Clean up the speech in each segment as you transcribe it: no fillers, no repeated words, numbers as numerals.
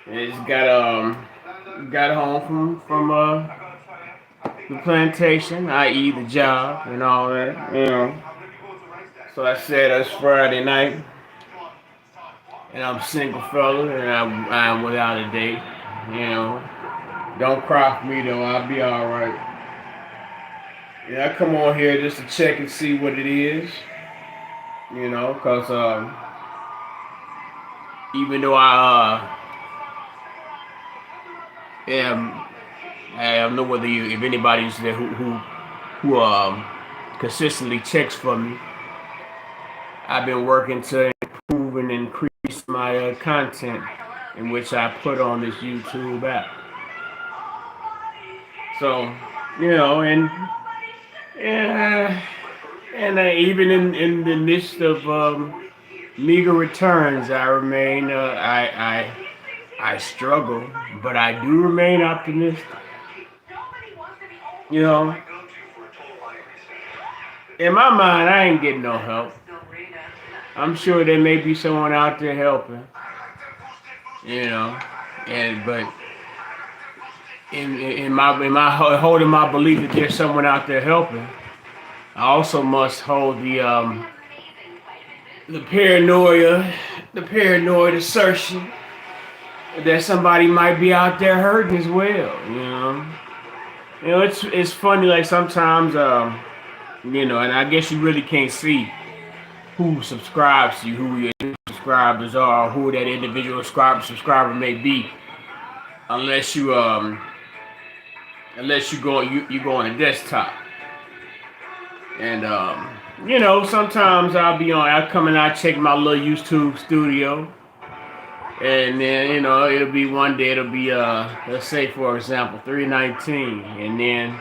I just got home from the plantation, i.e. the job and all that, you know. So I said it's Friday night, and I'm a single fella, and I'm without a date. You know, don't cry for me though. I'll be all right. Yeah, I come on here just to check and see what it is. You know, cause even though am, I don't know whether if anybody's there who consistently checks for me. I've been working to improve and increase my content in which I put on this YouTube app. So, you know, and, even in the midst of meager returns, I remain I struggle, but I do remain optimistic. You know, in my mind, I ain't getting no help. I'm sure there may be someone out there helping. You know, and but in my holding my belief that there's someone out there helping, I also must hold the paranoid assertion that somebody might be out there hurting as well. It's funny. Like sometimes, and I guess you really can't see who subscribes to you, who your subscribers are, or who that individual subscriber may be, unless you go on a desktop. And sometimes I come and I check my little YouTube studio, and then it'll be one day it'll be let's say for example 319, and then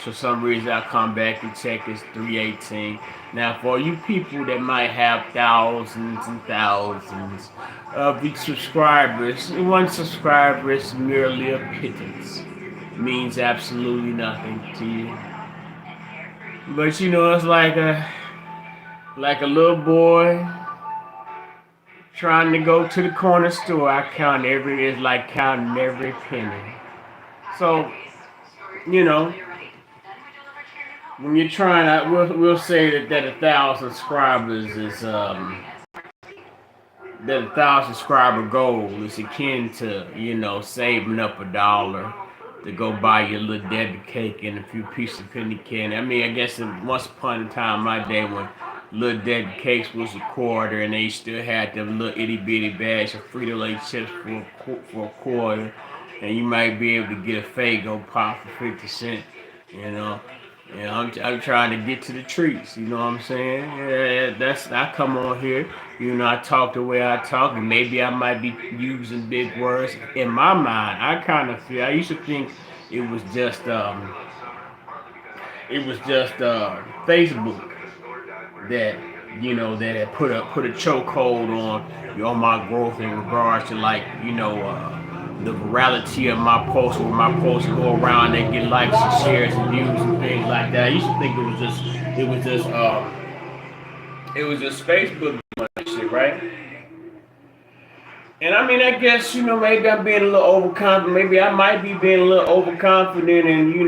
for some reason I come back and check it's 318. Now for you people that might have thousands and thousands of subscribers, one subscriber is merely a pittance, means absolutely nothing to you. But it's like a little boy trying to go to the corner store. It's like counting every penny. So, you know, when you're trying to, we'll say that 1,000 subscribers is that 1,000 subscriber goal is akin to saving up $1 to go buy your little Debbie cake and a few pieces of penny candy. I mean, I guess once upon a time, my day when little Debbie cakes was a quarter and they still had them little itty bitty bags of Frito-Lay chips for a quarter, and you might be able to get a Faygo pop for 50 cents. You know, I'm trying to get to the treats. You know what I'm saying? Yeah, I come on here. I talk the way I talk, and maybe I might be using big words. In my mind, I used to think it was just Facebook that that had put a chokehold on my growth in regards to the virality of my posts, where my posts go around and get likes and shares and views and things like that. I used to think it was just Facebook doing that shit, right? And I mean, I guess maybe I'm being a little overconfident. Maybe I might be being a little overconfident in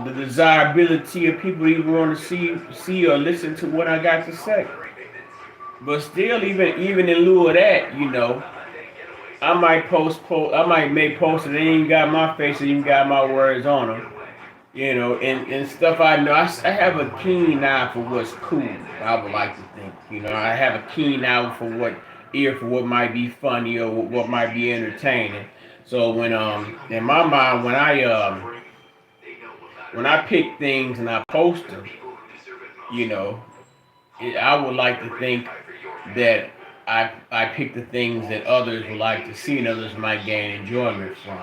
the desirability of people even want to see or listen to what I got to say. But still, even in lieu of that, I might I might make posts that ain't even got my face and even got my words on them. And stuff I know. I have a keen eye for what's cool. I would like to think. I have a keen eye for what might be funny or what might be entertaining. So in my mind when I pick things and I post them, you know, I would like to think that I pick the things that others would like to see and others might gain enjoyment from.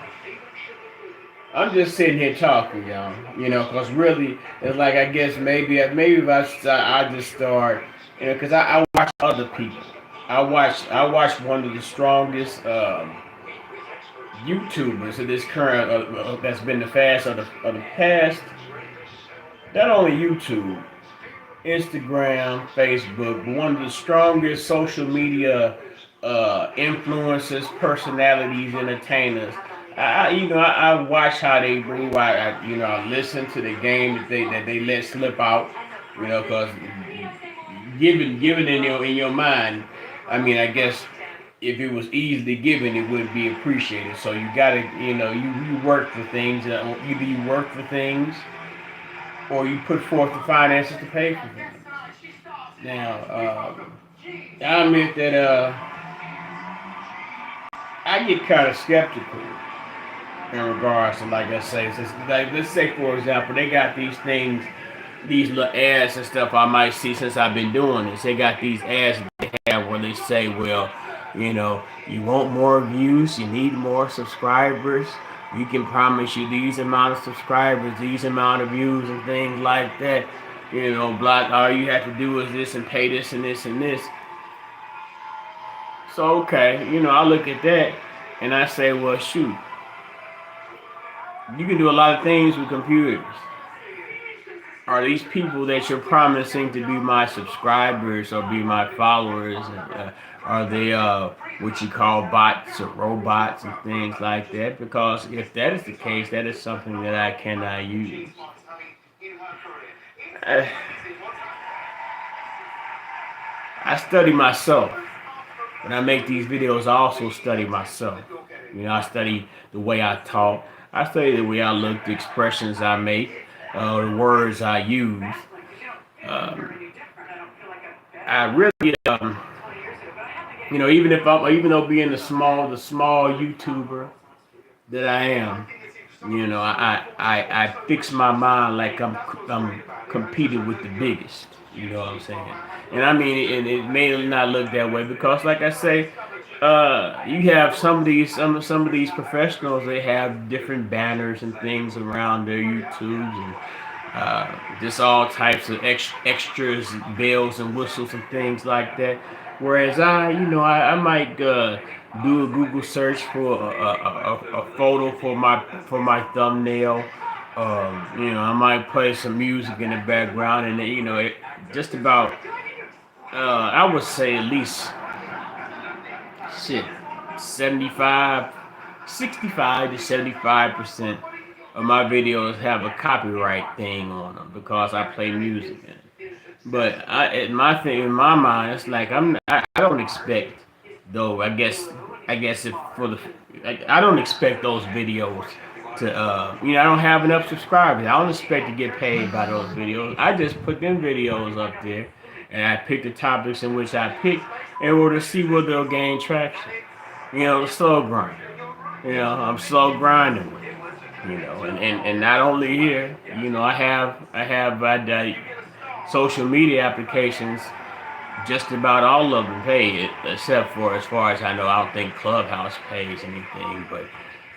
I'm just sitting here talking, y'all. Because really, it's like I guess maybe if I just start, because I watch other people. I watch one of the strongest YouTubers of this current that's been the fast of the past. Not only YouTube, Instagram, Facebook, but one of the strongest social media influencers, personalities, entertainers. I watch how they move. I listen to the game that they let slip out. Because given in your mind, I mean, I guess if it was easily given, it wouldn't be appreciated. So you gotta, you work for things. Either you work for things, or you put forth the finances to pay for things. Now, I admit that I get kind of skeptical in regards to, like I say, like let's say for example, they got these things, these little ads and stuff I might see since I've been doing this. They got these ads that they have where they say, well, you want more views, you need more subscribers. We can promise you these amount of subscribers, these amount of views, and things like that. Block. All you have to do is this and pay this and this and this. So okay, I look at that and I say, well, shoot, you can do a lot of things with computers. Are these people that you're promising to be my subscribers or be my followers? Are they what you call bots or robots and things like that? Because if that is the case, that is something that I cannot use. I, I study myself. When I make these videos, I also study myself. I study the way I talk. I study the way I look, the expressions I make, the words I use. Um, I really, even though being the small YouTuber that I am, I fix my mind like I'm competing with the biggest. You know what I'm saying? And I mean, and it may not look that way because, like I say, you have some of these professionals. They have different banners and things around their YouTubes and just all types of extras, bells and whistles and things like that. Whereas I might do a Google search for a photo for my thumbnail. I might play some music in the background, and just about I would say at least shit 75, 65 to 75% of my videos have a copyright thing on them because I play music in it. But in my mind, it's like I don't expect though. I guess if for the I don't expect those videos to I don't have enough subscribers. I don't expect to get paid by those videos. I just put them videos up there, and I pick the topics in which I pick in order to see where they'll gain traction. The slow grind. I'm slow grinding with it. And not only here, I social media applications. Just about all of them pay it, except for as far as I know, I don't think Clubhouse pays anything. But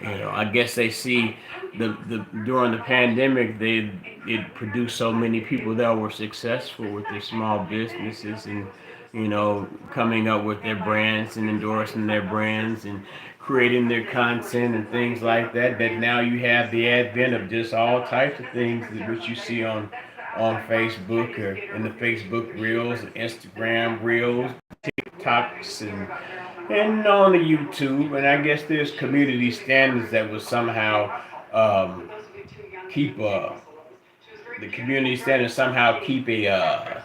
I guess they see the during the pandemic, it produced so many people that were successful with their small businesses and coming up with their brands and endorsing their brands and creating their content and things like that. That now you have the advent of just all types of things which you see on Facebook or in the Facebook Reels, Instagram Reels, TikToks, and on the YouTube. And I guess there's community standards that will somehow keep the community standards somehow keep a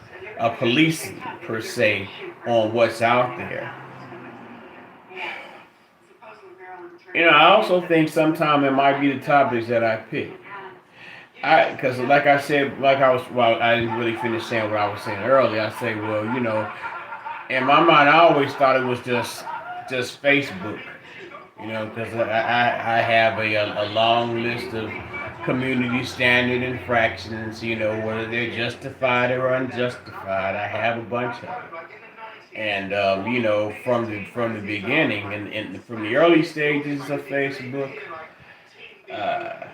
police per se on what's out there. I also think sometimes it might be the topics that I pick. Because like I said, I didn't really finish saying what I was saying earlier. I say, well, in my mind, I always thought it was just Facebook. Because I have a long list of community standard infractions. Whether they're justified or unjustified. I have a bunch of them. And from the beginning and from the early stages of Facebook, I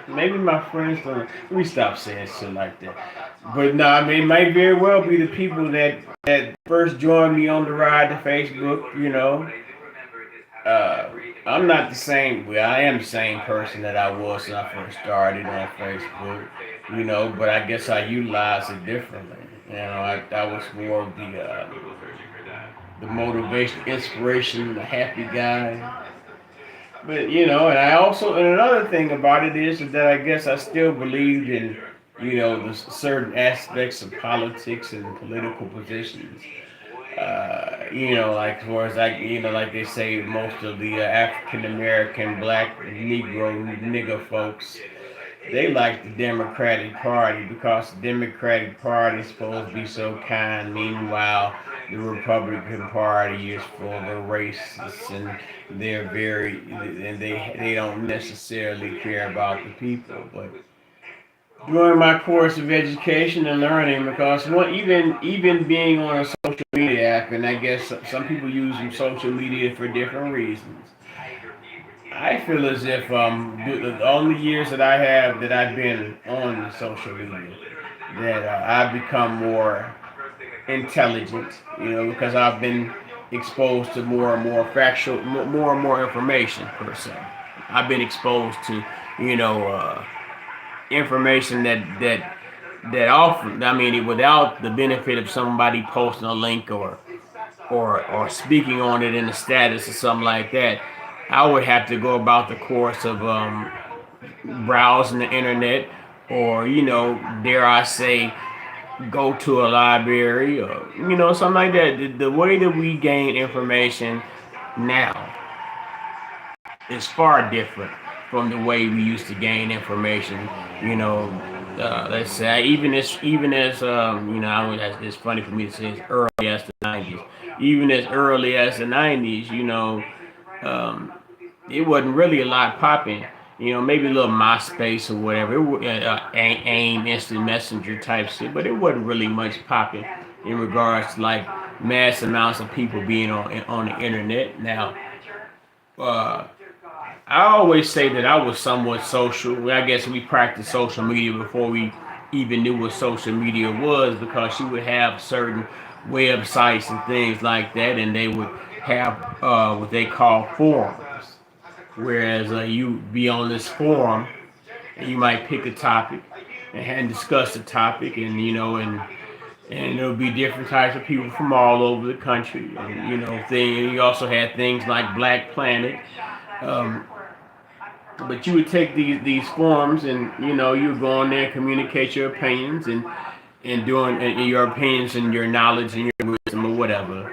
maybe my friends don't. Let me stop saying shit like that. But no, I mean, it might very well be the people that first joined me on the ride to Facebook. Uh, I'm not the same. Well, I am the same person that I was when I first started on Facebook. But I guess I utilize it differently. That was more of the motivation, inspiration, the happy guy. But and I also and another thing about it is that I guess I still believed in the certain aspects of politics and political positions. Like towards like like they say, most of the African American, Black, Negro, nigger folks, they like the Democratic Party because the Democratic Party is supposed to be so kind. Meanwhile, the Republican Party is full of racists and they don't necessarily care about the people. But during my course of education and learning, because even being on a social media app, and I guess some people use social media for different reasons. I feel as if the only years that I've been on social media, that I've become more intelligent, because I've been exposed to more and more more and more information per se. I've been exposed to, you know, uh, information that often, I mean, without the benefit of somebody posting a link or speaking on it in a status or something like that, I would have to go about the course of browsing the internet, or dare I say, go to a library, or something like that. The way that we gain information now is far different from the way we used to gain information. You know, let's say even as it's funny for me to say as early as the '90s. Even as early as the '90s, um, it wasn't really a lot popping. Maybe a little MySpace or whatever. AIM, instant messenger type shit, but it wasn't really much popping in regards to like mass amounts of people being on the internet. Now, uh, I always say that I was somewhat social. Well, I guess we practiced social media before we even knew what social media was, because you would have certain websites and things like that, and they would have what they call forums. Whereas you be on this forum, and you might pick a topic and discuss the topic, and there'll be different types of people from all over the country. And you also had things like Black Planet. Um, but you would take these forums, and you would go on there and communicate your opinions, and doing your opinions and your knowledge and your wisdom or whatever,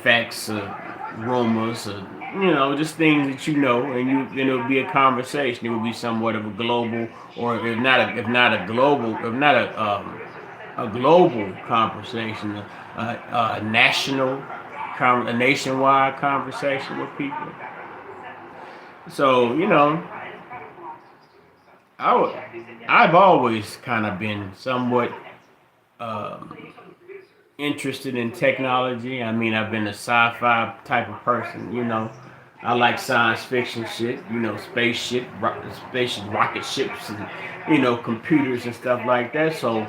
facts, rumors, just things that and it would be a conversation. It would be somewhat of a global, or if not a global, if not a global conversation, a nationwide conversation with people. So I would, I've always kind of been somewhat um, interested in technology. I mean, I've been a sci-fi type of person. I like science fiction shit. Spaceship, rocket ships, and computers and stuff like that. So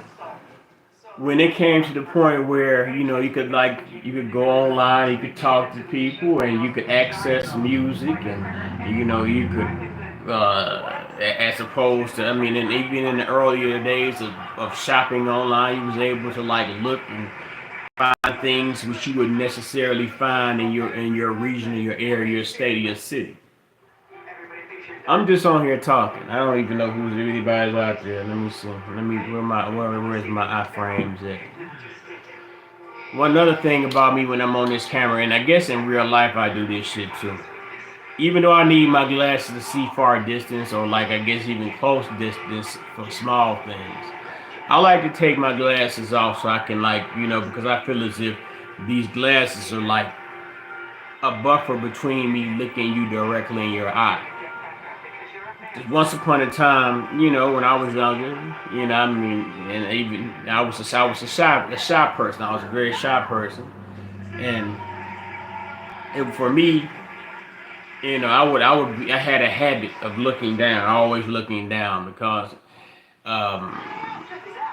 when it came to the point where you could go online, you could talk to people, and you could access music, and you could as opposed to, I mean, and even in the earlier days of shopping online, you was able to like look and find things which you wouldn't necessarily find in your region, in your area, your state, or your city. I'm just on here talking. I don't even know who's anybody's out there. Let me see. Let me where's my iframes at? One other thing about me when I'm on this camera, and I guess in real life I do this shit too. Even though I need my glasses to see far distance, or like I guess even close distance for small things, I like to take my glasses off so I can because I feel as if these glasses are like a buffer between me looking you directly in your eye. Once upon a time, when I was younger, I mean, and even I was a shy person. I was a very shy person, and for me, I had a habit of looking down, always looking down, because um,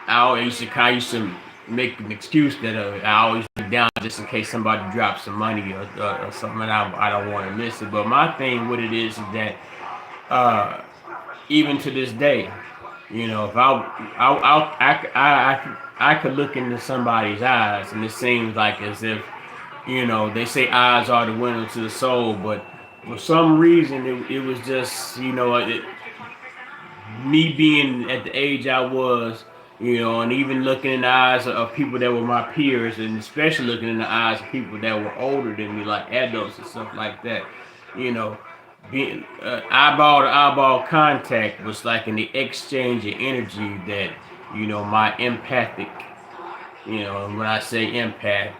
I used to make an excuse that I always look down just in case somebody drops some money, or something, and I don't want to miss it. But my thing, what it is that uh, even to this day, if I could look into somebody's eyes, and it seems like as if They say eyes are the window to the soul, but for some reason it was just, me being at the age I was, and even looking in the eyes of people that were my peers, and especially looking in the eyes of people that were older than me, like adults and stuff like that, you know, being eyeball to eyeball contact was like in the exchange of energy that, my empathic, and when I say empath,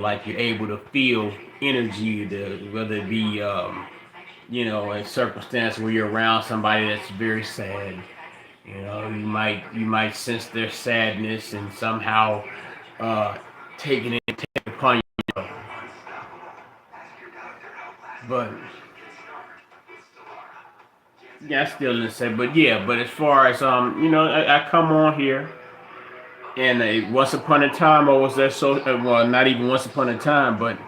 like you're able to feel energy, whether it be, in circumstance where you're around somebody that's very sad. You might sense their sadness and somehow uh, take it upon you. But yeah, I still didn't say. But yeah, but as far as I come on here and once upon a time I was there. So well, not even once upon a time, but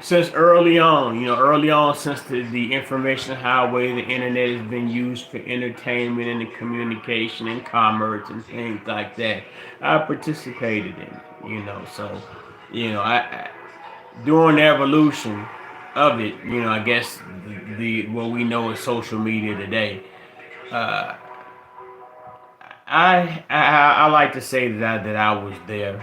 since early on, since the information highway, the internet has been used for entertainment and communication and commerce and things like that. I participated in it, so, I during the evolution of it, I guess the what we know as social media today, uh, I like to say that I was there,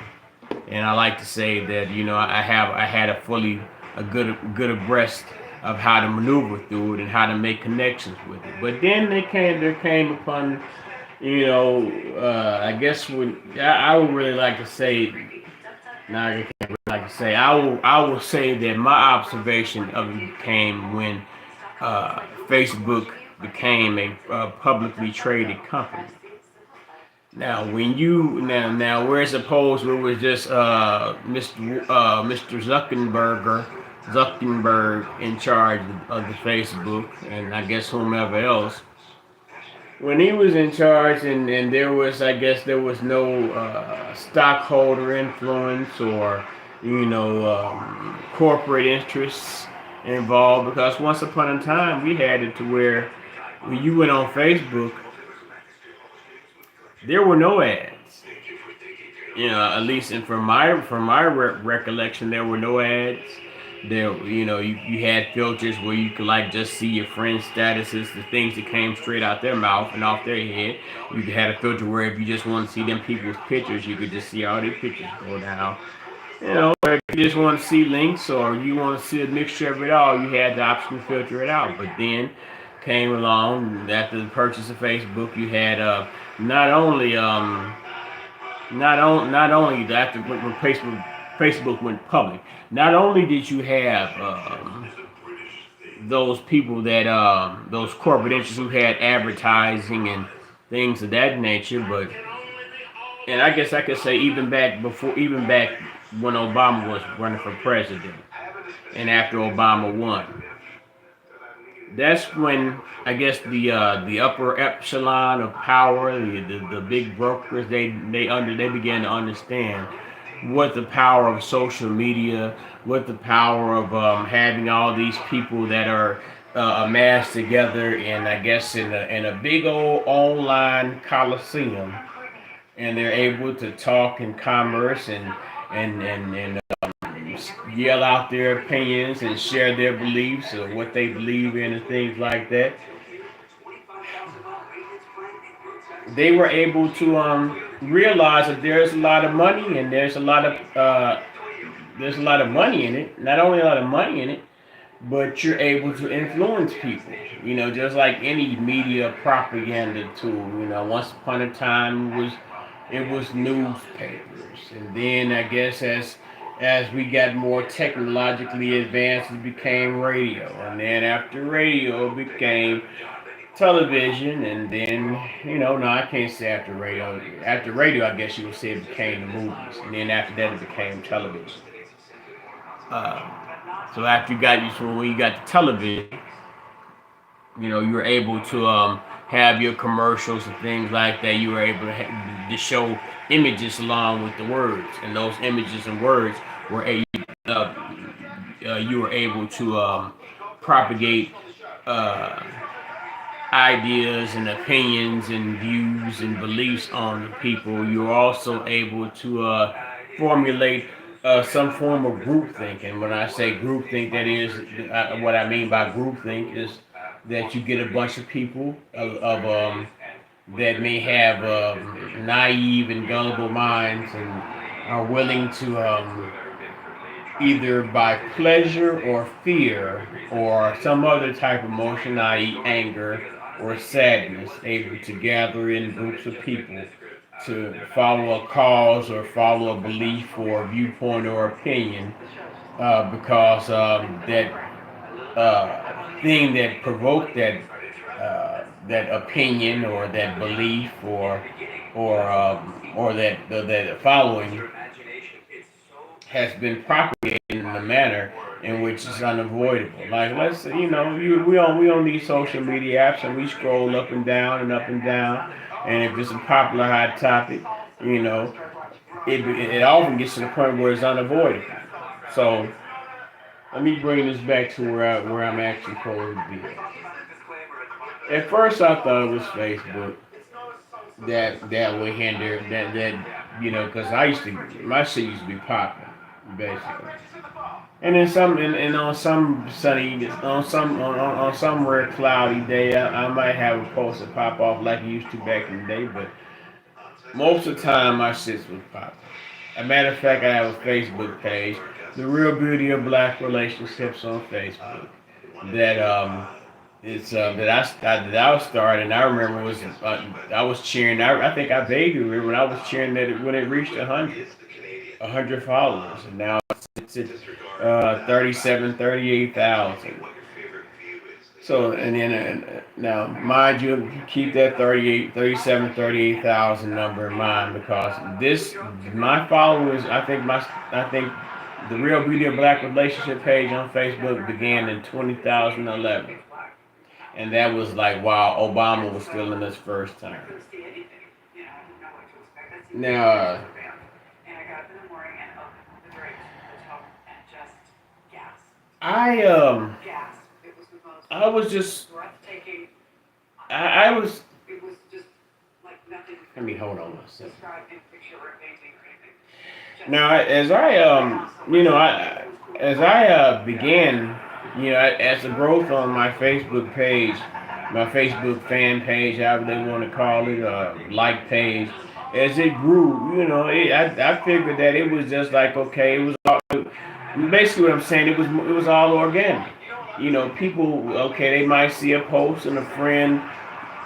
and I like to say that I had a good abreast of how to maneuver through it and how to make connections with it. But then there came upon I guess I would really like to say now I can't really like to say I will say that my observation of it came when Facebook became a publicly traded company. Now, when you now, whereas opposed where it was just Mr. Zuckerberg in charge of the Facebook, and I guess whomever else, when he was in charge, and there was, I guess there was no stockholder influence or corporate interests involved, because once upon a time we had it to where when you went on Facebook there were no ads. At least and from my recollection, there were no ads. There, you had filters where you could like just see your friends' statuses, the things that came straight out their mouth and off their head. You had a filter where if you just want to see them people's pictures, you could just see all their pictures go down. Or if you just want to see links or you want to see a mixture of it all, you had the option to filter it out. But then came along after the purchase of Facebook, you had not only not only after when Facebook went public, not only did you have those people that those corporate interests who had advertising and things of that nature, but and I guess I could say even back when Obama was running for president, and after Obama won, that's when I guess the upper echelon of power, the big brokers, they began to understand what the power of social media, what the power of having all these people that are amassed together, and I guess in a big old online coliseum, and they're able to talk in commerce and yell out their opinions and share their beliefs or what they believe in and things like that. They were able to realize that there's a lot of money and there's a lot of money in it. Not only a lot of money in it, but you're able to influence people. Just like any media propaganda tool. Once upon a time it was newspapers, and then I guess as we got more technologically advanced, it became radio, and then after radio, it became television, and then no, I can't say after radio. After radio, I guess you would say it became the movies, and then after that, it became television. Uh, so after when you got the television, you were able to have your commercials and things like that. You were able to show images along with the words, and those images and words were uh, you were able to propagate uh, ideas and opinions and views and beliefs on the people. You were also able to formulate some form of groupthink. And when I say groupthink, that is what I mean by groupthink is that you get a bunch of people that may have naive and gullible minds and are willing to either by pleasure or fear or some other type of emotion, i.e., anger or sadness, able to gather in groups of people to follow a cause or follow a belief or viewpoint or opinion because that thing that provoked that opinion or that belief or that following has been propagated in a manner in which it's unavoidable. Like let's say, we on these social media apps and we scroll up and down and up and down, and if it's a popular hot topic, you know, it often gets to the point where it's unavoidable. So let me bring this back to where I'm actually supposed to be. At first, I thought it was Facebook that would hinder because I used to my shit used to be popping basically. And then and on some sunny, on some rare cloudy day, I might have a post that pop off like it used to back in the day. But most of the time, my shit was popping. As a matter of fact, I have a Facebook page, The Real Beauty of Black Relationships on Facebook. That it's that I was starting. I remember I was cheering. I think I vaguely remember when I was cheering that when it reached 100 followers, and now it's at 37, 38,000. So and then now, mind you, keep that 37, 38,000 number in mind because this my followers. I think the Real Beauty of Black Relationship page on Facebook began in 2011, and that was like while Obama was still in his first term. Now, I I was just I was. Let me hold on one second. Now, as I began, as the growth on my Facebook page, my Facebook fan page, however they want to call it, like page, as it grew, I figured that it was just like okay, it was all, basically what I'm saying. It was all organic. People okay, they might see a post and a friend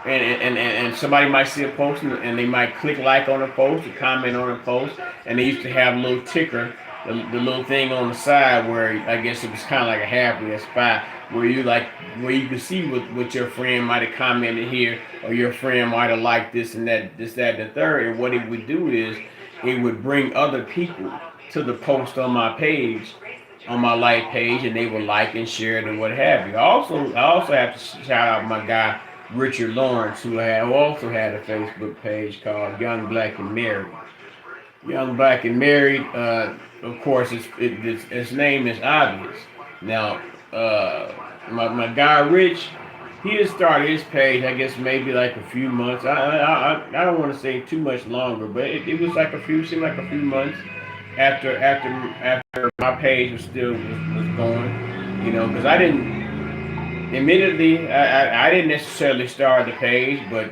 and somebody might see a post and they might click like on a post or comment on a post, and they used to have a little ticker, the little thing on the side where I guess it was kind of like a happy a spot where you could see what your friend might have commented here or your friend might have liked this and that, this, that, and the third. And what it would do is it would bring other people to the post on my page, on my like page, and they would like and share it and what have you. I also have to shout out my guy Richard Lawrence, who also had a Facebook page called Young Black and Married. Young Black and Married. Of course, its name is obvious. Now, my guy Rich, he has started his page. I guess maybe like a few months. I don't want to say too much longer, but it was like seemed like a few months after my page was going. Because I didn't. Admittedly, I didn't necessarily start the page, but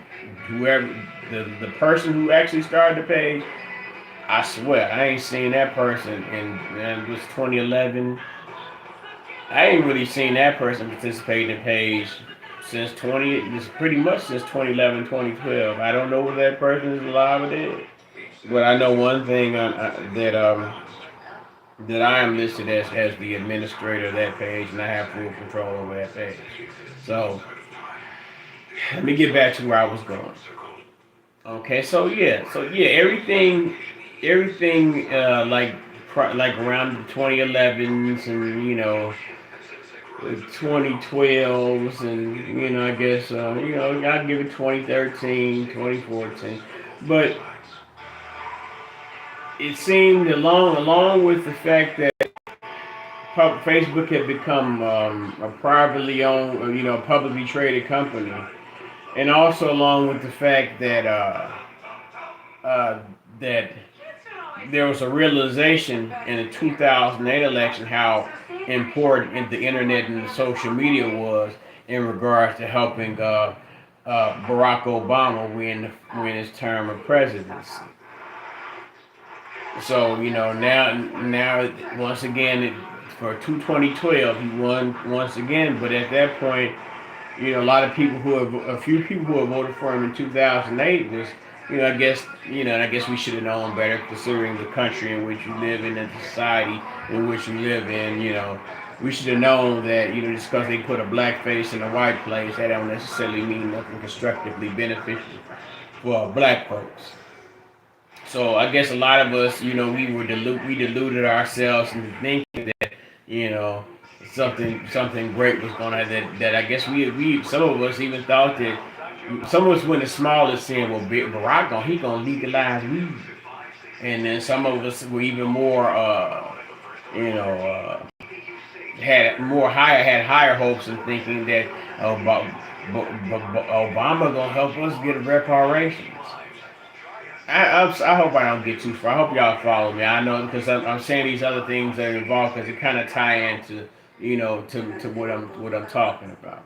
whoever the person who actually started the page, I swear I ain't seen that person it was 2011. I ain't really seen that person participate in the page since 20. It's pretty much since 2011, 2012. I don't know whether that person is alive or dead, but I know one thing that I am listed as the administrator of that page, and I have full control over that page. So let me get back to where I was going. Okay, so yeah, everything like around the 2011s and 2012s and I guess I'd give it 2013, 2014, but it seemed along with the fact that Facebook had become a privately owned, publicly traded company, and also along with the fact that that there was a realization in the 2008 election how important the internet and social media was in regards to helping Barack Obama win his term of presidency. So now once again for 2012 he won once again, but at that point, a lot of people a few people who have voted for him in 2008 was, I guess we should have known better considering the country in which you live in and the society in which you live in. We should have known that, just because they put a black face in a white place, that don't necessarily mean nothing constructively beneficial for black folks. So I guess a lot of us, we deluded ourselves into thinking that, you know, something great was going to that I guess we some of us even thought that some of us went as small as saying, well, Barack he gonna legalize weed, and then some of us were even more, you know, had higher hopes and thinking that Obama gonna help us get reparations. I hope I don't get too far. I hope y'all follow me. I know because I'm saying these other things that are involved because it kind of tie into to what I'm talking about.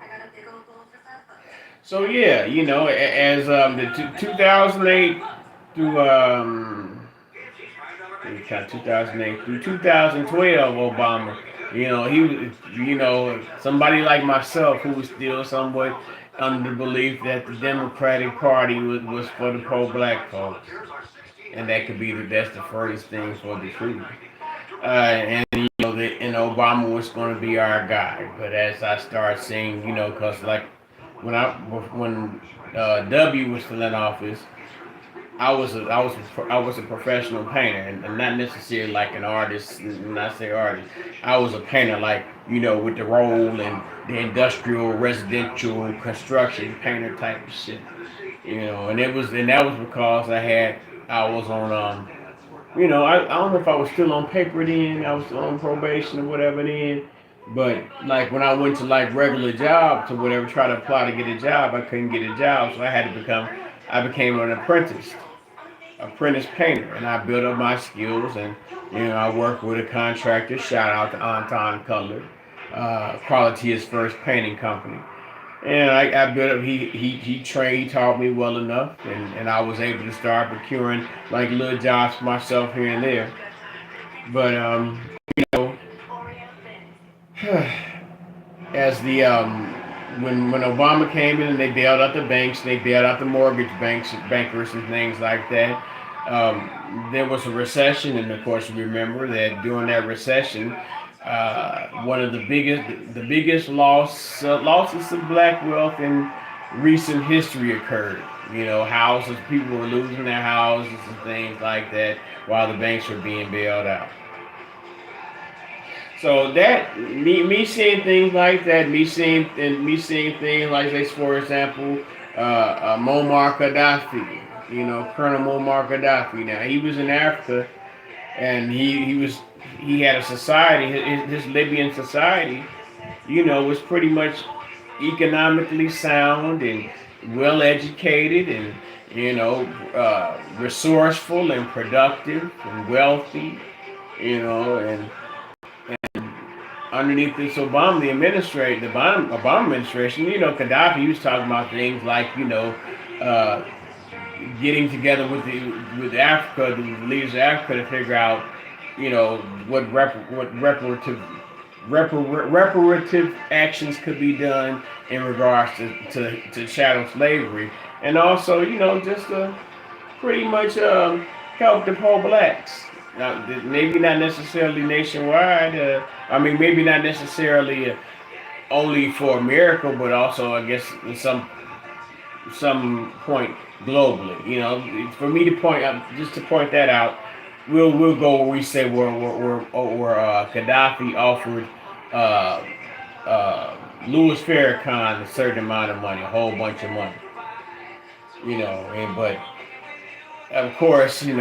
So yeah, as the 2008 through 2008 through 2012 Obama, he was somebody like myself who was still somewhat under the belief that the Democratic Party was for the pro-black folks, and that could be that's the furthest thing for the truth. And Obama was going to be our guy. But as I start seeing, because like when W was still in office, I was a professional painter, and not necessarily like an artist. When I say artist, I was a painter, like with the role and the industrial, residential, construction painter type of shit. And that was because I was on I don't know if I was still on paper then. I was still on probation or whatever then. But like when I went to like regular jobs or whatever, try to apply to get a job, I couldn't get a job, so I became an apprentice painter, and I built up my skills, and I worked with a contractor. Shout out to Anton Cutler, Quality is First Painting Company, and I built up. He taught me well enough, and I was able to start procuring like little jobs for myself here and there. But you know, as the when Obama came in and they bailed out the banks, they bailed out the mortgage bankers and things like that. There was a recession, and of course, you remember that during that recession, one of the biggest losses of black wealth in recent history occurred. Houses, people were losing their houses and things like that while the banks were being bailed out. So that me seeing things like that, me seeing things like this, for example, Muammar Gaddafi, Colonel Muammar Gaddafi. Now he was in Africa, and he had a society. His Libyan society, was pretty much economically sound and well educated and resourceful and productive and wealthy, and underneath this Obama administration, Gaddafi was talking about things like, uh, getting together with Africa, the leaders of Africa, to figure out, what reparative actions could be done in regards to chattel slavery, and also, just to pretty much help the poor blacks. Now, maybe not necessarily nationwide. Maybe not necessarily only for America, but also, I guess, in some point globally. For me to point out, just to point that out, we'll go where we say where Gaddafi offered uh, Louis Farrakhan a certain amount of money, a whole bunch of money. But of course, these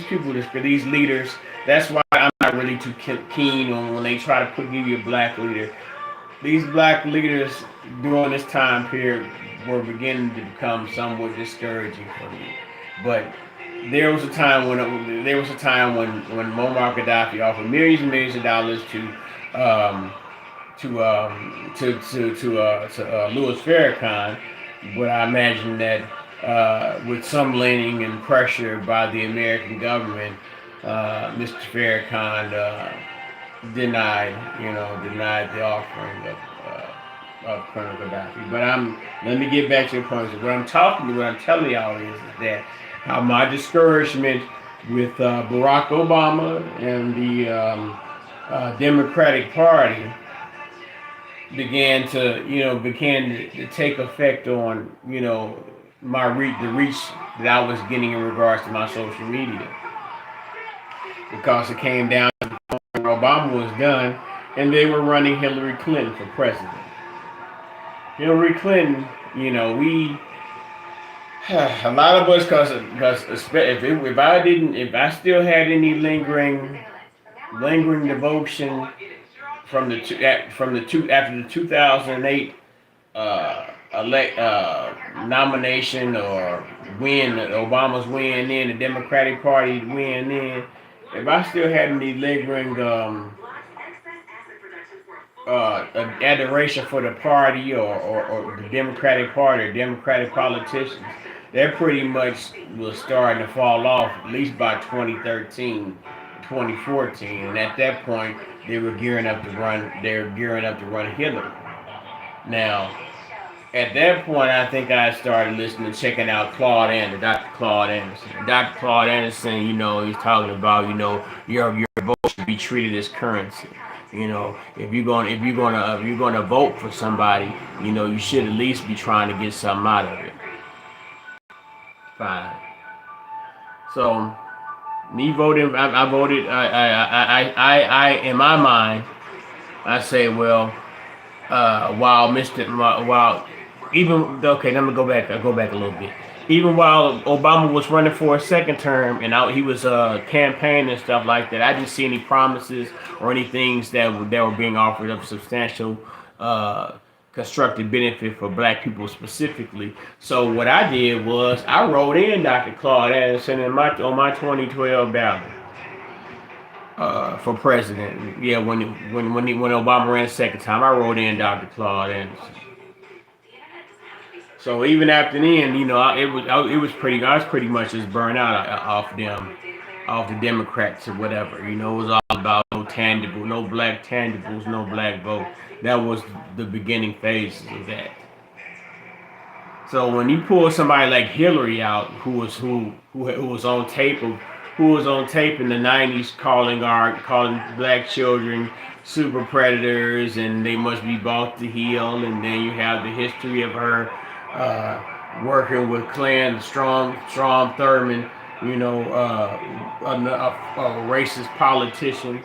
people, these leaders. That's why I'm not really too keen on when they try to give you a black leader. These black leaders during this time period were beginning to become somewhat discouraging for me. But there was a time when Muammar Gaddafi offered millions and millions of dollars um, to Louis Farrakhan, but I imagine that with some leaning and pressure by the American government, Mr. Farrakhan denied the offering of Colonel Gaddafi. But let me get back to the point. What I'm telling y'all is that how my discouragement with Barack Obama and the Democratic Party began to take effect on the reach that I was getting in regards to my social media, because it came down to the point where Obama was done and they were running Hillary Clinton for president. Hillary Clinton, we a lot of us, because if I still had any lingering devotion after the 2008 nomination or Obama's win in the Democratic Party win in, if I still had any lingering adoration for the party or the Democratic Party or Democratic politicians, that pretty much was starting to fall off, at least by 2013, 2014, and at that point they were gearing up to run. Hillary. Now, at that point, I think I started checking out Dr. Claude Anderson. Dr. Claude Anderson, he's talking about, your vote should be treated as currency. If you're gonna vote for somebody, you should at least be trying to get something out of it. Fine. So, me voting, I voted. In my mind, I say, well, let me go back. I'll go back a little bit. Even while Obama was running for a second term and he was campaigning and stuff like that, I didn't see any promises or any things that were being offered of substantial constructive benefit for black people specifically. So what I did was I wrote in Dr. Claude Anderson on my 2012 ballot for president. Yeah, when Obama ran a second time, I wrote in Dr. Claude Anderson. So even after then, I was pretty much just burned out off the Democrats or whatever. It was all about no black tangibles, no black vote. That was the beginning phases of that. So when you pull somebody like Hillary out, who was on tape in the '90s calling black children super predators and they must be bought to heal, and then you have the history of her working with Strom Thurmond, a racist politician,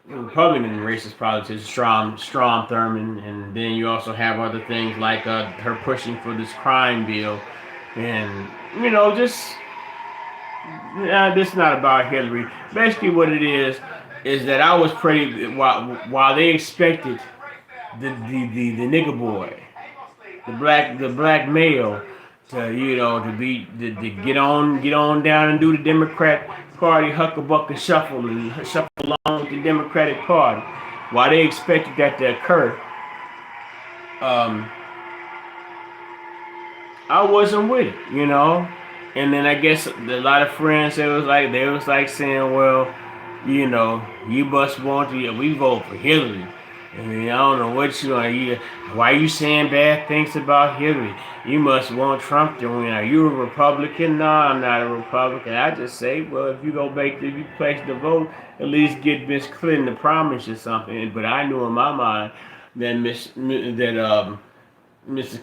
Republican racist politician, Strom Thurmond, and then you also have other things like her pushing for this crime bill, and this is not about Hillary. Basically, what it is that I was pretty while they expected the nigger boy, the black male to get on down and do the Democrat Party huckabuck and shuffle along with the Democratic Party. While they expected that to occur, I wasn't with it, And then I guess a lot of friends they was like saying, well, you must want to. We vote for Hillary. I mean, I don't know what why you saying bad things about Hillary? You must want Trump to win. Are you a Republican? No, I'm not a Republican. I just say, well, if you place the vote, at least get Miss Clinton to promise you something. But I knew in my mind that Mrs.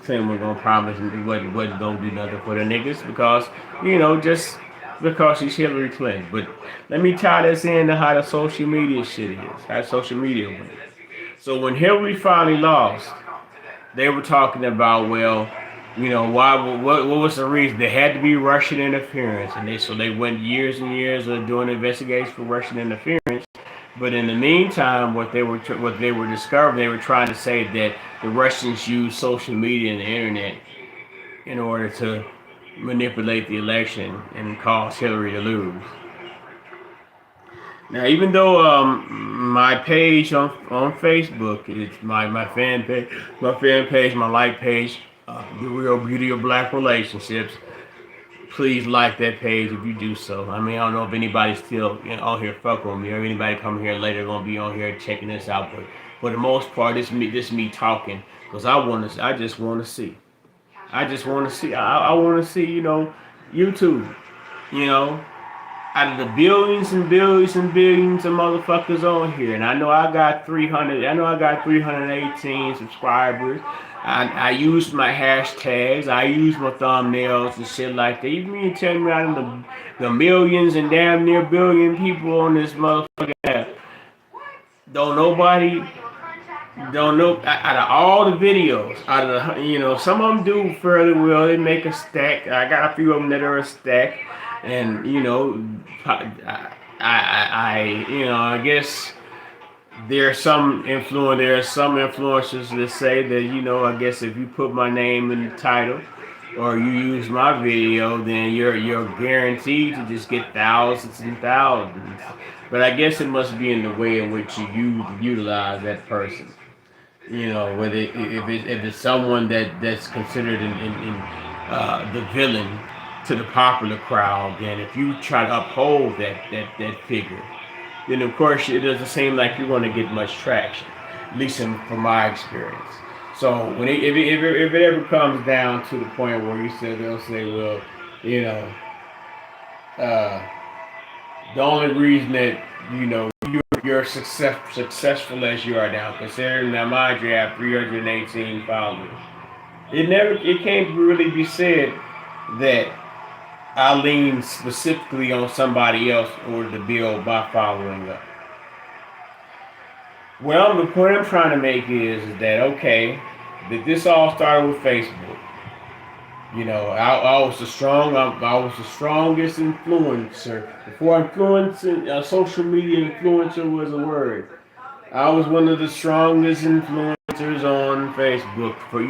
Clinton was gonna promise and wasn't gonna do nothing for the niggas because just because she's Hillary Clinton. But let me tie this into how the social media shit is. How social media went. So when Hillary finally lost, they were talking about, well, what was the reason? There had to be Russian interference, and they went years and years of doing investigations for Russian interference. But in the meantime, what they were discovering, they were trying to say that the Russians used social media and the internet in order to manipulate the election and cause Hillary to lose. Now, even though my page on Facebook is my fan page, my like page, the real beauty of black relationships. Please like that page if you do so. I mean, I don't know if anybody's still on here fucking with me, or anybody coming here later gonna be on here checking this out. But for the most part, this me talking because I just want to see. I just want to see. I want to see. YouTube. You know, out of the billions and billions and billions of motherfuckers on here, and I know I got 300. I know I got 318 subscribers. I use my hashtags. I use my thumbnails and shit like that. You mean tell me out of the millions and damn near billion people on this motherfucking app, don't nobody don't know out of all the videos, out of some of them do fairly well. They make a stack. I got a few of them that are a stack, and I guess there are some influencers that say that I guess if you put my name in the title or you use my video, then you're guaranteed to just get thousands and thousands. But I guess it must be in the way in which you utilize that person. Whether if it's someone that's considered in the villain to the popular crowd, then if you try to uphold that figure, then of course it doesn't seem like you're going to get much traction, at least from my experience. So if it ever comes down to the point where they'll say, well, the only reason that you're successful as you are now, considering that mind you have 318 followers, it can't really be said that I lean specifically on somebody else in order to build my following up. Well, the point I'm trying to make is that okay, that this all started with Facebook. I was the strongest influencer before social media influencer was a word. I was one of the strongest influencers on Facebook for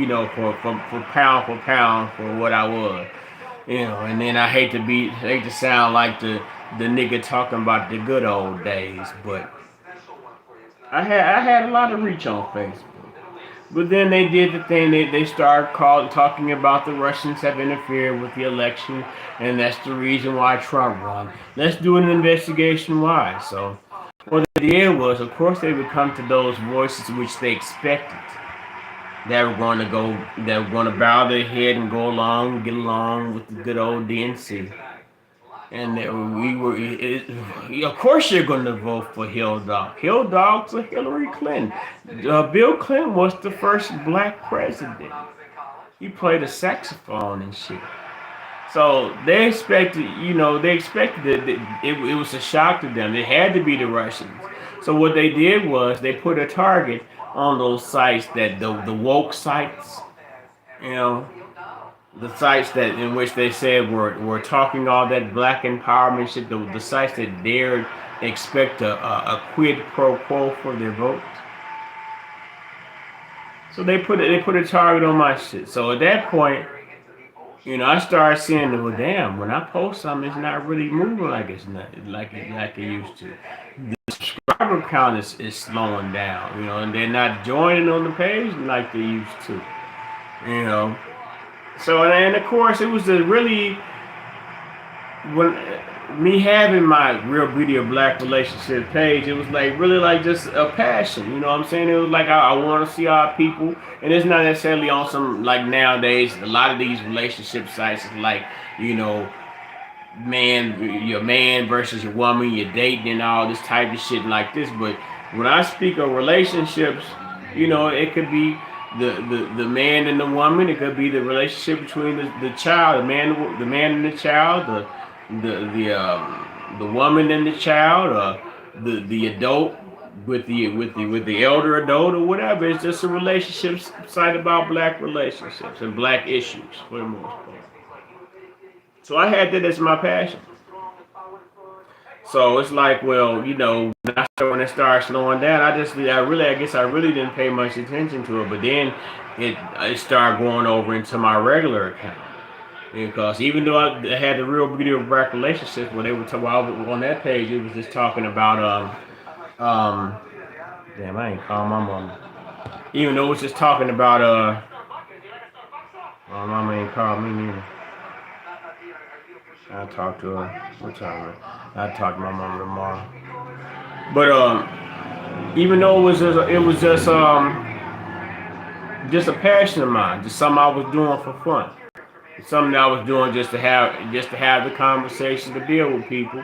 pound for what I was. And then I hate to sound like the nigga talking about the good old days, but I had a lot of reach on Facebook. But then they did the thing, they started talking about the Russians have interfered with the election, and that's the reason why Trump won. Let's do an investigation why. So what they did was, of course, they would come to those voices which they expected. That were going to bow their head and get along with the good old DNC. And of course you're going to vote for Hill Dog. Hill Dog's a Hillary Clinton. Bill Clinton was the first black president. He played a saxophone and shit. So they expected it was a shock to them. It had to be the Russians. So what they did was they put a target on those sites that the woke sites, the sites that in which they said were talking all that black empowerment shit, the sites that dared expect a quid pro quo for their vote. So they put a target on my shit. So at that point, I started seeing, well, damn, when I post something, it's not really moving like it used to. The subscriber count is slowing down, and they're not joining on the page like they used to, So, and of course, it was when me having my real beauty of black relationship page, it was really just a passion. You know what I'm saying? It was like I want to see our people, and it's not necessarily on some like nowadays. A lot of these relationship sites is like your man versus your woman, you're dating and all this type of shit like this. But when I speak of relationships, it could be the man and the woman. It could be the relationship between the child, the man and the child, the woman and the child, or the adult with the elder adult or whatever. It's just a relationship site about black relationships and black issues for the most part. So I had that as my passion. So it's like, well, when it started slowing down, I guess I really didn't pay much attention to it. But then it started going over into my regular account. Because even though I had the real beauty of black relationships, when they were while I was on that page, it was just talking about damn, I ain't calling my mama. Even though it was just talking about my mama ain't called me neither. I talk to her. What time? I talk to my mama tomorrow. But even though it was just a passion of mine, just something I was doing for fun, something that I was doing just to have the conversation to build with people.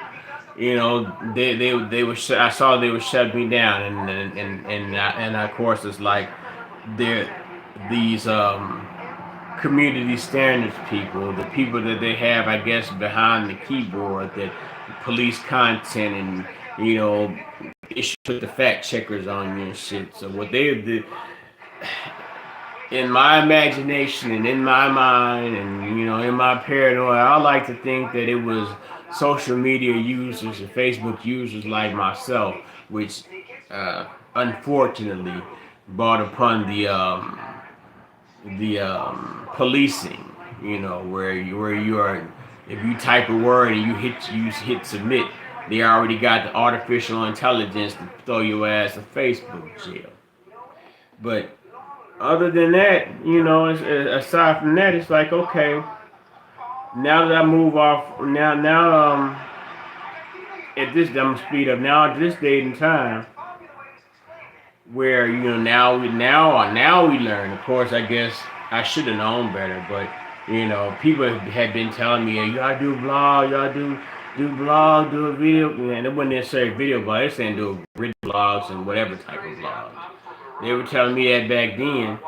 They were I saw they were shutting me down, and of course it's like they're these community standards people, the people that they have, I guess, behind the keyboard that police content and you know issue with the fact checkers on you and shit. So what they did in my imagination and in my mind and in my paranoia, I like to think that it was social media users and Facebook users like myself, which unfortunately brought upon the policing. Where you are, if you type a word and you hit submit, they already got the artificial intelligence to throw your ass in Facebook jail. But other than that, aside from that, it's like okay. Now that I move off, now at this, I'm gonna speed up. Now at this date and time, where now we learn. Of course, I guess I should have known better, but people had been telling me, hey, you gotta do vlog, you gotta do blog, do a video, and it wasn't necessarily video blog. They're saying do written blogs and whatever type of blogs. They were telling me that back then,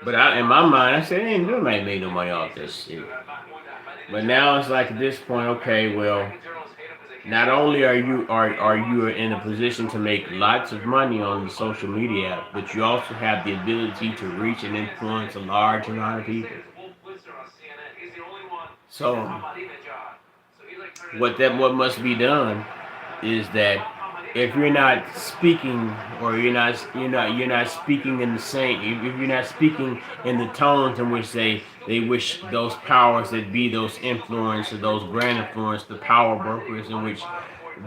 but in my mind, I said, ain't nobody made no money off this shit. But now it's like at this point, okay, well, not only are you in a position to make lots of money on the social media app, but you also have the ability to reach and influence a large amount of people. So what must be done is that if you're not speaking or you're not speaking in the same, if you're not speaking in the tones in which they wish those powers that be, those influencers, those grand influence, the power brokers in which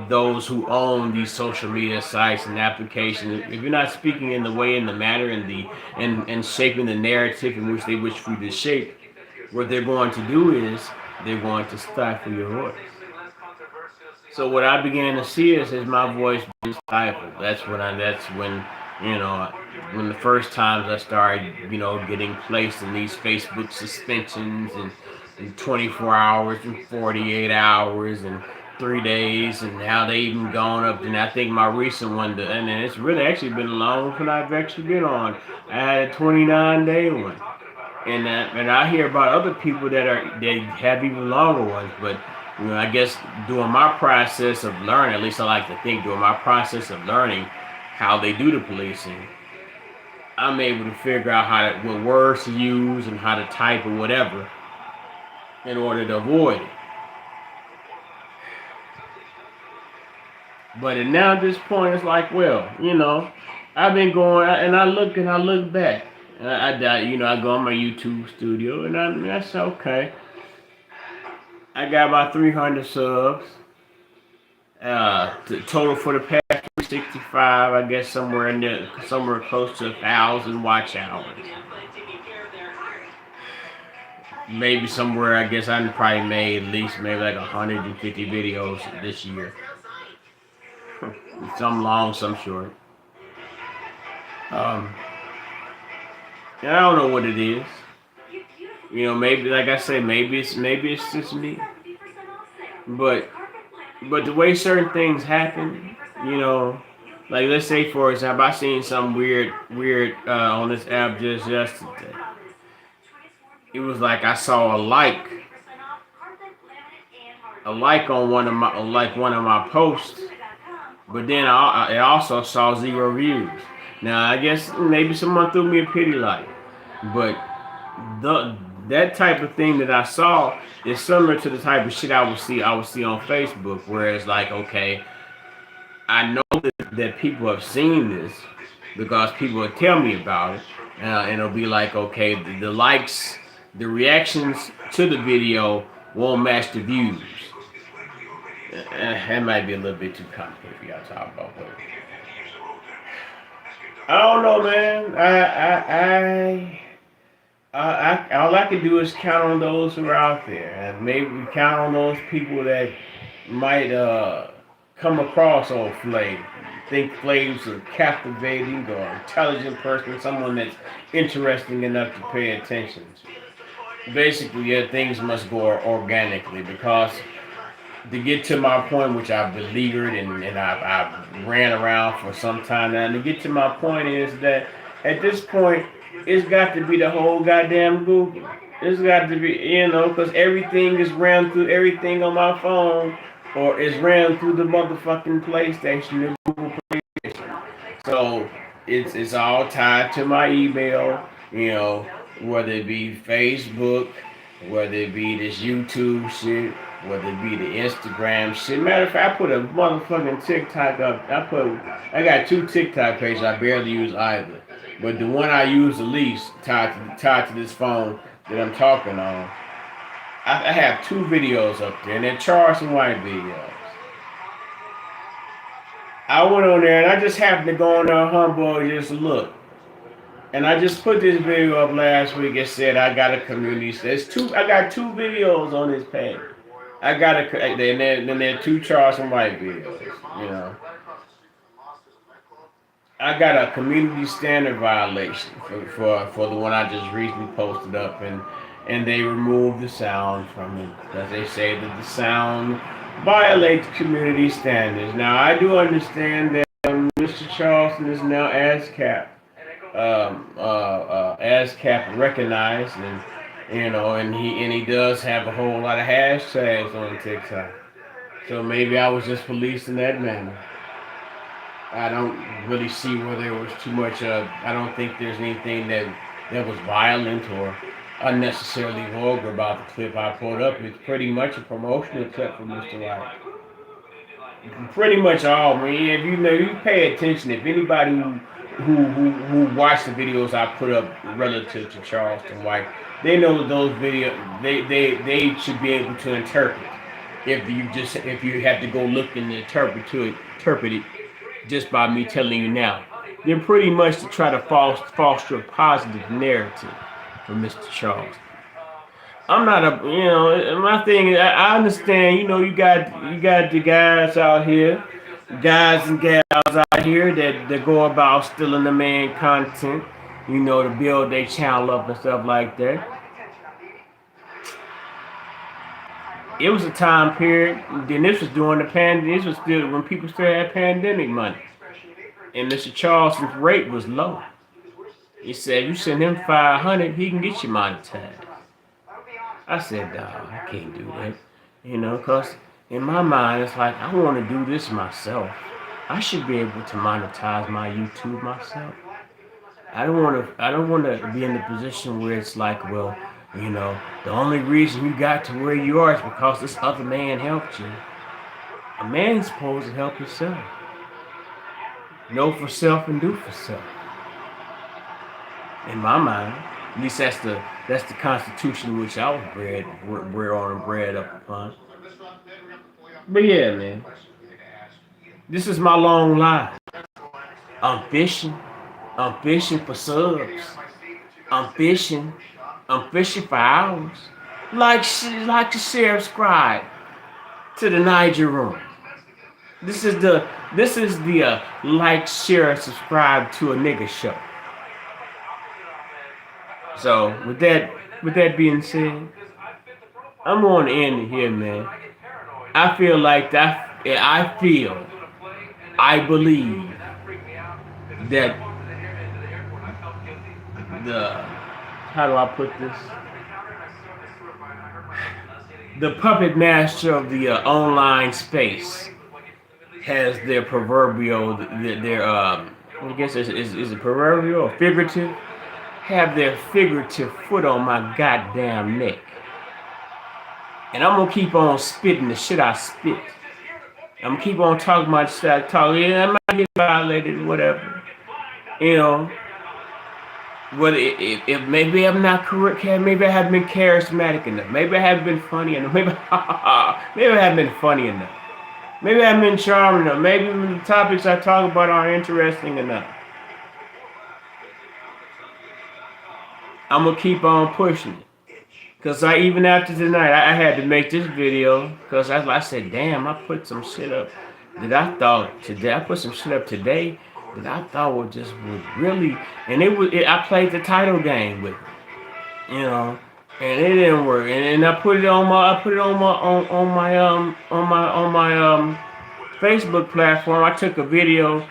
those who own these social media sites and applications, if you're not speaking in the way, in the manner, and shaping the narrative in which they wish for you to shape, what they're going to do is they're going to stifle your voice. So what I began to see is my voice being stifled. That's when you know when the first times I started getting placed in these Facebook suspensions and 24 hours and 48 hours and 3 days, and now they even gone up. And I think my recent one, and it's really actually been long when I've actually been on. I had a 29-day one. And I hear about other people that have even longer ones, but I guess during my process of learning, at least I like to think during my process of learning how they do the policing, I'm able to figure out what words to use and how to type or whatever in order to avoid it. But now at this point, it's like, well, I've been going and I look back. I go on my YouTube studio and that's okay. I got about 300 subs. The total for the past 365, I guess somewhere close to 1,000 watch hours. Maybe somewhere, I guess I probably made at least maybe like 150 videos this year. Some long, some short. And I don't know what it is. Maybe like I say, maybe it's just me. But the way certain things happen, like let's say for example, I seen some weird on this app just yesterday. It was like I saw a like on one of my posts, but then I also saw 0 views. Now I guess maybe someone threw me a pity like, but that type of thing that I saw is similar to the type of shit I would see on Facebook, where it's like, okay, I know that people have seen this because people will tell me about it, and it'll be like, okay, the likes the reactions to the video won't match the views. That might be a little bit too complicated for y'all to talk about, but I don't know, man. All I can do is count on those who are out there, and maybe count on those people that might come across old Flav. Think Flav's a captivating or intelligent person, someone that's interesting enough to pay attention to. Basically, yeah, things must go organically because to get to my point, which I've beleaguered and I've ran around for some time now, and to get to my point is that at this point, it's got to be the whole goddamn Google. It's got to be, because everything is ran through everything on my phone or is ran through the motherfucking PlayStation, the Google PlayStation. So it's all tied to my email, whether it be Facebook, whether it be this YouTube shit, whether it be the Instagram shit. Matter of fact, I put a motherfucking TikTok up. I got 2 TikTok pages. I barely use either. But the one I use the least, tied to this phone that I'm talking on, I have 2 videos up there, and they're Charles and White videos. I went on there, and I just happened to go on there humble and just look. And I just put this video up last week. It said I got a community. I got 2 videos on this page. Then there are 2 Charles and White videos, I got a community standard violation for the one I just recently posted up, and they removed the sound from it because they say that the sound violates community standards. Now I do understand that Mr. Charleston is now ASCAP recognized, and he does have a whole lot of hashtags on TikTok. So maybe I was just policing that manner. I don't really see where there was too much. I don't think there's anything that was violent or unnecessarily vulgar about the clip I pulled up. It's pretty much a promotional clip for Mr. White. Pretty much all. I mean, if you pay attention, if anybody who watched the videos I put up relative to Charleston White, they know that those videos they should be able to interpret. If you have to go look and interpret it. Just by me telling you now, they're pretty much to try to foster a positive narrative for Mr. Charles. I'm not my thing is I understand, you got the guys out here, guys and gals out here that go about stealing the man content, to build their channel up and stuff like that. It was a time period. Then this was during the pandemic. This was still when people still had pandemic money, and Mr. Charleston's rate was low. He said, "You send him 500, he can get you monetized." I said, "Dawg, I can't do that," because in my mind it's like I want to do this myself. I should be able to monetize my YouTube myself. I don't want to be in the position where it's like, well, the only reason you got to where you are is because this other man helped you. A man's supposed to help himself. Know for self and do for self. In my mind, at least that's the Constitution which I was bred on and bred up upon. But yeah, man, this is my long life. I'm fishing for subs. I'm fishing for hours. Like to share, subscribe to the Niger room. This is the like, share, subscribe to a nigga show. So with that being said, I'm going to end it here, man. I believe that how do I put this? The puppet master of the online space has their proverbial, I guess is it proverbial or figurative? Have their figurative foot on my goddamn neck. And I'm gonna keep on spitting the shit I spit. I'm gonna keep on talking my shit I talk. Yeah, I might get violated, whatever. What if maybe I'm not correct? Maybe I haven't been charismatic enough. Maybe I haven't been funny enough. Maybe maybe I haven't been funny enough. Maybe I haven't been charming enough. Maybe the topics I talk about aren't interesting enough. I'm gonna keep on pushing it. Cause even after tonight, I had to make this video. Cause I said, damn, I put some shit up that I thought today. I put some shit up today that I thought would really, and I played the title game with it, and it didn't work. And I put it on my Facebook platform. I took a video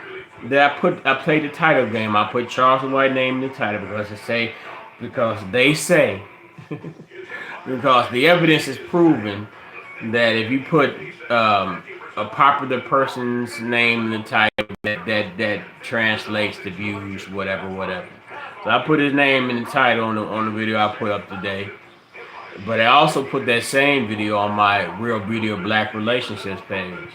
that I played the title game. I put Charles White name in the title because they say. Because the evidence is proven that if you put a popular person's name in the title, that translates to views, whatever. So I put his name in the title on the video I put up today. But I also put that same video on my Real Beauty of Black Relationships page.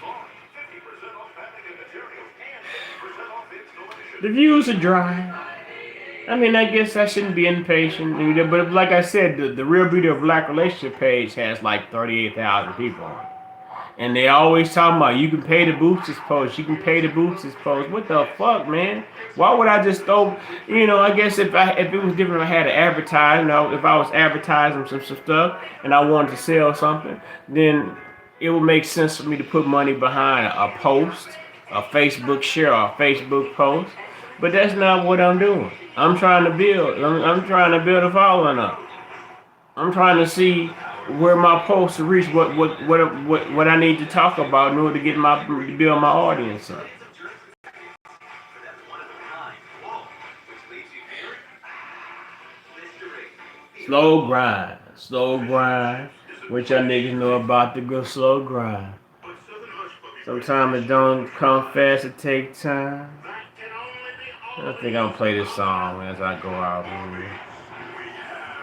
The views are dry. I mean, I guess I shouldn't be impatient, but like I said, the Real Beauty of Black Relationship page has like 38,000 people on it. And they always talking about, you can pay to boost this post, you can pay to boost this post. What the fuck, man? Why would I just throw, I guess if it was different, if I had to advertise, if I was advertising some stuff and I wanted to sell something, then it would make sense for me to put money behind a post, a Facebook share, or a Facebook post. But that's not what I'm doing. I'm trying to build. I'm trying to build a following up. I'm trying to see where my posts reach, what I need to talk about in order to build my audience up. Slow grind. What y'all niggas know about the good slow grind? Sometimes it don't come fast. It take time. I think I'm gonna play this song as I go out here.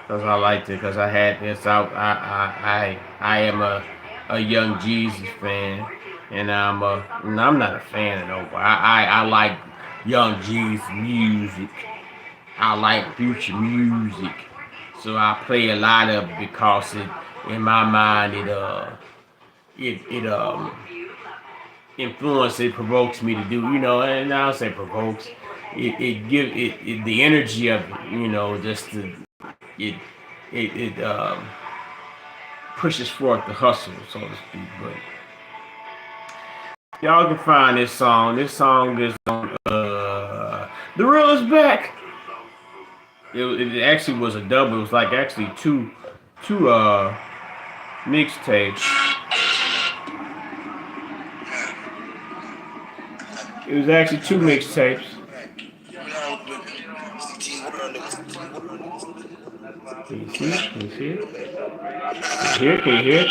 Cause I liked it. Cause I had this. I am a Young Jesus fan, and I'm not a fan of nobody. I like Young Jesus music. I like Future music. So I play a lot of it because in my mind it influence, it provokes me to do, and I don't say provokes. It gives it the energy of it, just it pushes forth the hustle, so to speak. But y'all can find this song. This song is on The Real Is Back. It actually was a double. It was like actually two mixtapes. It was actually two mixtapes. Can you see it? Can you see it? Can you hear it?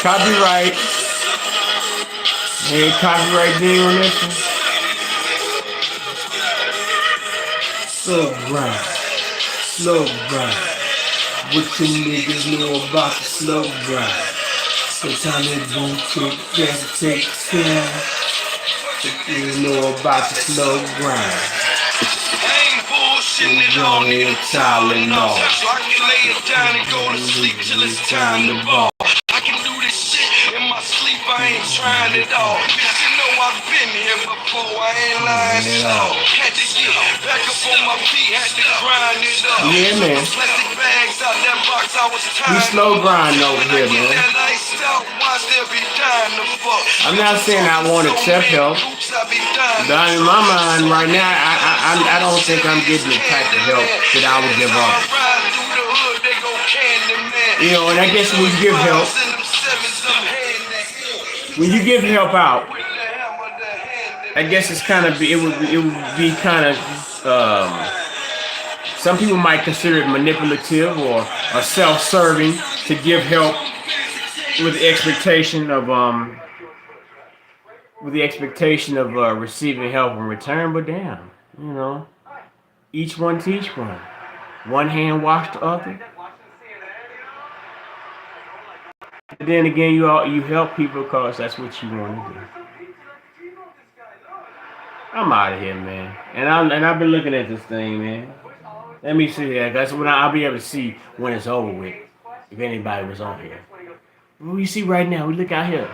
Copyright. Hey, copyright deal on this one. Slow grind. What you niggas know about the slow grind? Sometimes it won't take gas to take time. You know about the slow grind. It don't need a Tylenol. So I can lay it down and go to sleep till it's time to ball. I can do this shit in my sleep, I ain't trying it all. Bitch, you know I've been here before, I ain't lying at all. Had to get back up on my feet, had to grind it up. Yeah, man. Plastic bags out that box, I was tired. We slow grind over here, man. I'm not saying I want to accept help. But in my mind right now, I don't think I'm getting the type of help that I would give others. And I guess when you give help, when you give help out, I guess it would be kind of some people might consider it manipulative or self-serving to give help with the expectation of receiving help in return. But damn, each one teach one. One hand wash the other. And then again, you help people because that's what you want to do. I'm out of here, man. I've been looking at this thing, man. Let me see that. That's when I'll be able to see when it's over with. If anybody was on here. We see right now, we look out here.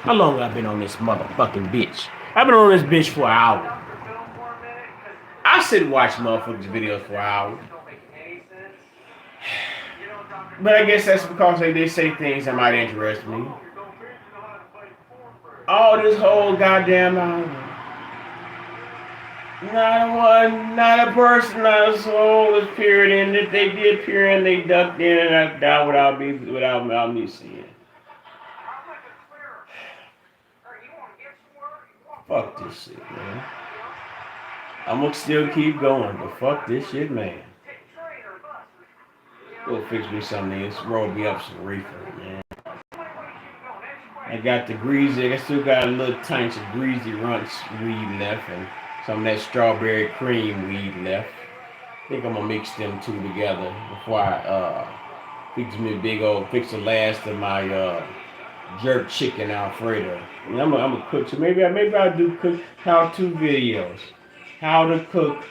How long have I been on this motherfucking bitch? I've been on this bitch for an hour. I sit and watch motherfuckers' videos for an hour. But I guess that's because they say things that might interest me. All this whole goddamn hour. Not a one, not a person, not a soul is peered in. If they did peer in, they ducked in and I died without me seeing. Fuck this shit, man. I'm gonna still keep going, but fuck this shit, man. Go fix me something. Let's roll me up some reefer, man. I got the greasy. I still got a little tiny of greasy runts weed left and some of that strawberry cream weed left. I think I'm gonna mix them two together before I fix the last of my jerk chicken Alfredo. And I'm gonna cook. So maybe I'll do cook how-to videos. How to cook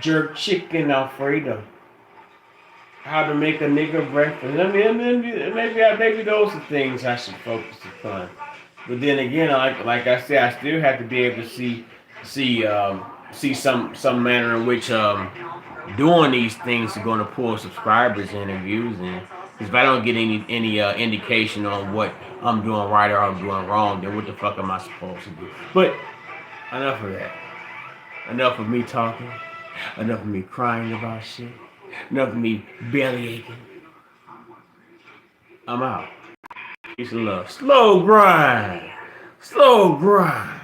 jerk chicken Alfredo. How to make a nigga breakfast. Maybe those are things I should focus upon. But then again, like I said, I still have to be able to see some manner in which doing these things are going to pull subscribers and views in. Because if I don't get any indication on what I'm doing right or I'm doing wrong, then what the fuck am I supposed to do? But enough of that. Enough of me talking. Enough of me crying about shit. Enough of me belly aching. I'm out. Peace and love. Slow grind. Slow grind.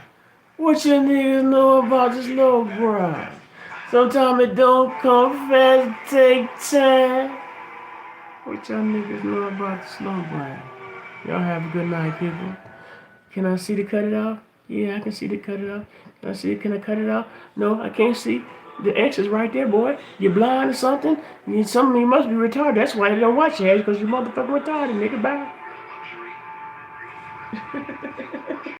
What you niggas know about the slow grind? Sometimes it don't come fast, take time. What y'all niggas know about the slow grind? Y'all have a good night, people. Can I see the cut it off? Yeah, I can see the cut it off. Can I cut it off? No, I can't see. The X is right there, boy. You blind or something? You must be retarded. That's why they don't watch your ass, because you motherfucking retarded, nigga. Bye.